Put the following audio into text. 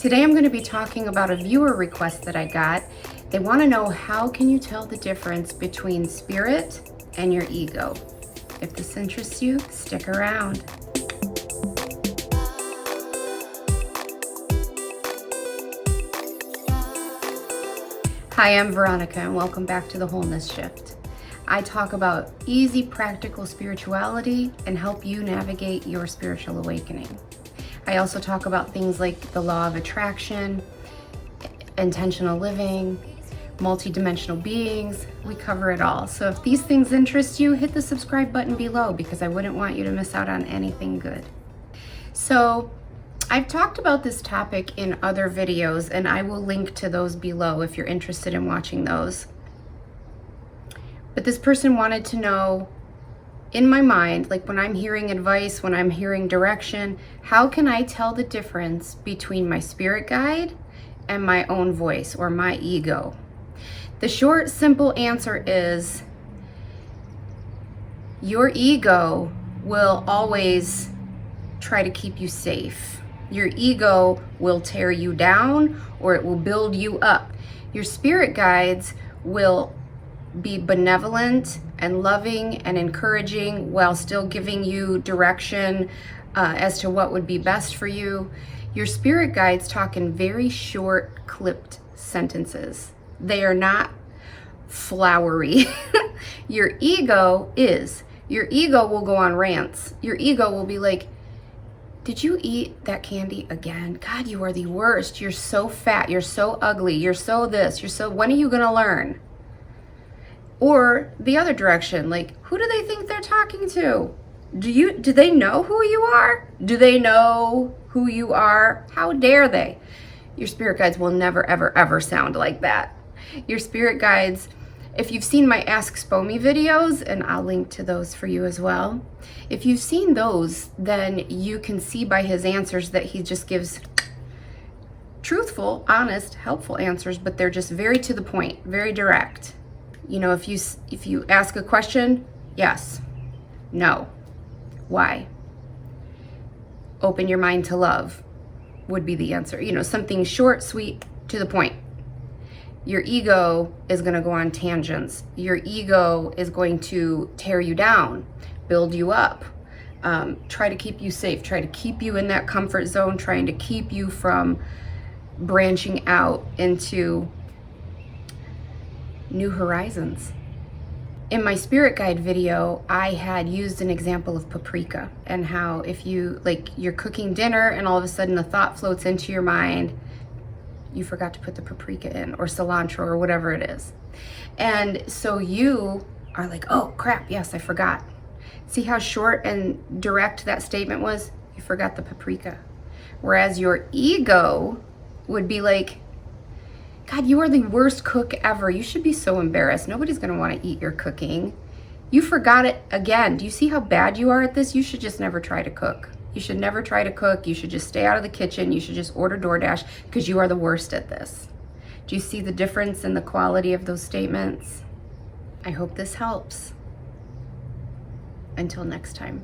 Today I'm going to be talking about a viewer request that I got. They want to know, how can you tell the difference between spirit and your ego? If this interests you, stick around. Hi, I'm Veronica and welcome back to the Wholeness Shift. I talk about easy, practical spirituality and help you navigate your spiritual awakening. I also talk about things like the law of attraction, intentional living, multidimensional beings. We cover it all. So if these things interest you, hit the subscribe button below because I wouldn't want you to miss out on anything good. So I've talked about this topic in other videos and I will link to those below if you're interested in watching those. But this person wanted to know, in my mind, like when I'm hearing advice, when I'm hearing direction, how can I tell the difference between my spirit guide and my own voice or my ego? The short, simple answer is your ego will always try to keep you safe. Your ego will tear you down or it will build you up. Your spirit guides will be benevolent and loving and encouraging while still giving you direction as to what would be best for you. Your spirit guides talk in very short, clipped sentences. They are not flowery. Your ego is. Your ego will go on rants. Your ego will be like, did you eat that candy again? God, you are the worst. You're so fat. You're so ugly. You're so this. You're so, when are you gonna learn? Or the other direction, like, who do they think they're talking to? Do they know who you are? Do they know who you are? How dare they? Your spirit guides will never, ever, ever sound like that. Your spirit guides, if you've seen my Ask Spomi videos, and I'll link to those for you as well. If you've seen those, then you can see by his answers that he just gives truthful, honest, helpful answers, but they're just very to the point, very direct. You know, if you ask a question, yes, no, why? Open your mind to love would be the answer. You know, something short, sweet, to the point. Your ego is going to go on tangents. Your ego is going to tear you down, build you up, try to keep you safe, try to keep you in that comfort zone, trying to keep you from branching out into new horizons. In my spirit guide video, I had used an example of paprika and how if you, like, you're cooking dinner and all of a sudden a thought floats into your mind, you forgot to put the paprika in, or cilantro, or whatever it is. And so you are like, oh crap, yes, I forgot. See how short and direct that statement was? You forgot the paprika. Whereas your ego would be like, God, you are the worst cook ever. You should be so embarrassed. Nobody's gonna wanna eat your cooking. You forgot it again. Do you see how bad you are at this? You should just never try to cook. You should never try to cook. You should just stay out of the kitchen. You should just order DoorDash because you are the worst at this. Do you see the difference in the quality of those statements? I hope this helps. Until next time.